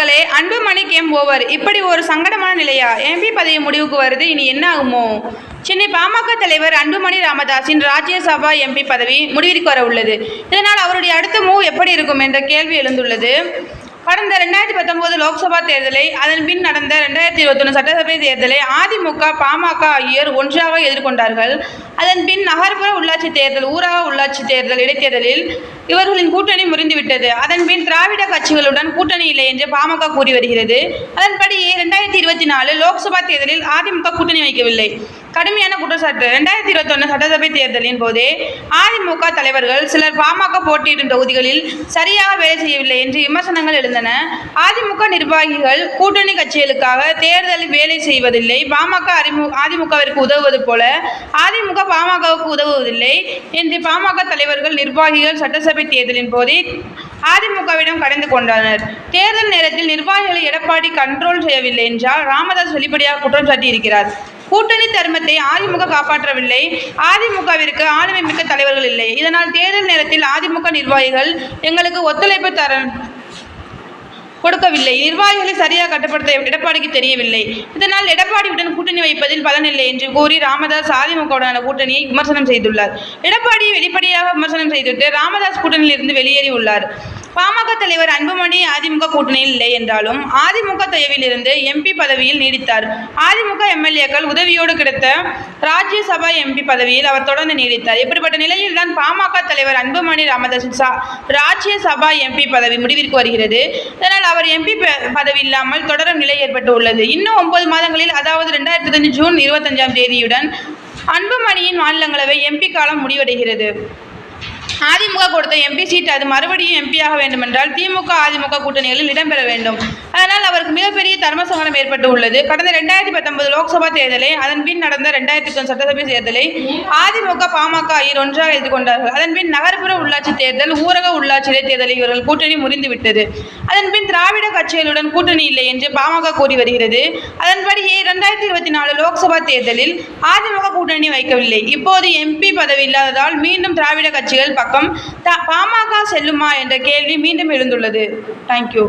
மக்களே, Anbumani game over. இப்படி ஒரு சங்கடமான நிலையா? எம்பி பதவி முடிவுக்கு வருது, இனி என்ன ஆகுமோ? சென்னை பாமக தலைவர் அன்புமணி ராமதாஸின் ராஜ்யசபா எம்பி பதவி முடிவிற்கு வர உள்ளது. இதனால் அவருடைய அடுத்த மூவ் எப்படி இருக்கும் என்ற கேள்வி எழுந்துள்ளது. கடந்த 2019 லோக்சபா தேர்தலை, அதன் பின் நடந்த 2021 சட்டசபை தேர்தலை அதிமுக, பாமக ஆகியோர் ஒன்றாக எதிர்கொண்டார்கள். அதன் பின் நகர்ப்புற உள்ளாட்சி தேர்தல், ஊரக உள்ளாட்சி தேர்தல், இடைத்தேர்தலில் இவர்களின் கூட்டணி முறிந்துவிட்டது. அதன் பின் திராவிட கட்சிகளுடன் கூட்டணி இல்லை என்று பாமக கூறி வருகிறது. அதன்படியே 2024 லோக்சபா தேர்தலில் அதிமுக கூட்டணி வைக்கவில்லை. கடுமையான குற்றச்சாட்டு. 2021 சட்டசபை தேர்தலின் போதே அதிமுக தலைவர்கள் சிலர் பாமக போட்டியிடும் தொகுதிகளில் சரியாக வேலை செய்யவில்லை என்று விமர்சனங்கள் எழுந்தன. அதிமுக நிர்வாகிகள் கூட்டணி கட்சிகளுக்காக தேர்தலில் வேலை செய்வதில்லை, பாமக அதிமுகவிற்கு உதவுவது போல அதிமுக பாமகவுக்கு உதவுவதில்லை என்று பாமக தலைவர்கள், நிர்வாகிகள் சட்டசபை தேர்தலின் போதே அதிமுகவிடம் கடிந்து கொண்டனர். தேர்தல் நேரத்தில் நிர்வாகிகளை எடப்பாடி கண்ட்ரோல் செய்யவில்லை என்றால் ராமதாஸ் வெளிப்படையாக குற்றம் சாட்டியிருக்கிறார். கூட்டணி தர்மத்தை அதிமுக காப்பாற்றவில்லை, அதிமுகவிற்கு ஆளுமை மிக்க தலைவர்கள் இல்லை. இதனால் தேர்தல் நேரத்தில் அதிமுக நிர்வாகிகள் எங்களுக்கு ஒத்துழைப்பு கொடுக்கவில்லை, நிர்வாகிகளை சரியாக கட்டுப்படுத்த எடப்பாடிக்கு தெரியவில்லை. இதனால் எடப்பாடியுடன் கூட்டணி வைப்பதில் பலனில்லை என்று கூறி ராமதாஸ் அதிமுகவுடனான கூட்டணியை விமர்சனம் செய்துள்ளார். எடப்பாடியை வெளிப்படையாக விமர்சனம் செய்துவிட்டு ராமதாஸ் கூட்டணியில் இருந்து வெளியேறி உள்ளார். பாமக தலைவர் அன்புமணி அதிமுக கூட்டணியில் இல்லை என்றாலும் அதிமுக தயவிலிருந்து எம்பி பதவியில் நீடித்தார். அதிமுக எம்எல்ஏக்கள் உதவியோடு கிடைத்த ராஜ்யசபா எம்பி பதவியில் அவர் தொடர்ந்து நீடித்தார். இப்படிப்பட்ட நிலையில் தான் பாமக தலைவர் அன்புமணி ராமதாஸின் ராஜ்யசபா எம்பி பதவி முடிவிற்கு வருகிறது. இதனால் அவர் எம்பி பதவி இல்லாமல் தொடரும் நிலை ஏற்பட்டு உள்ளது. இன்னும் 9 மாதங்களில், அதாவது 2025 ஜூன் 25ஆம் தேதியுடன் அன்புமணியின் மாநிலங்களவை எம்பி காலம் முடிவடைகிறது. அதிமுக கொடுத்த எம்பி சீட் அது மறுபடியும் எம்பியாக வேண்டுமென்றால் திமுக அதிமுக கூட்டணிகளில் இடம்பெற வேண்டும். அதனால் அவருக்கு மிகப்பெரிய தர்மசங்கடம் ஏற்பட்டு உள்ளது. கடந்த 2019 லோக்சபா தேர்தலை, அதன் பின் நடந்த 2021 சட்டசபை தேர்தலை அதிமுக, பாமக ஆகியோர் ஒன்றாக எதிர்கொண்டார்கள். அதன் பின் நகர்ப்புற உள்ளாட்சி தேர்தல், ஊரக உள்ளாட்சி இடைத்தேர்தலில் இவர்கள் கூட்டணி முறிந்துவிட்டது. அதன் பின் திராவிட கட்சிகளுடன் கூட்டணி இல்லை என்று பாமக கூறி வருகிறது. அதன்படியே 2024 லோக்சபா தேர்தலில் அதிமுக கூட்டணி வைக்கவில்லை. இப்போது எம்பி பதவி இல்லாததால் மீண்டும் திராவிட கட்சிகள் பக்கம் பாமக செல்லுமா என்ற கேள்வி மீண்டும் எழுந்துள்ளது. தேங்க்யூ.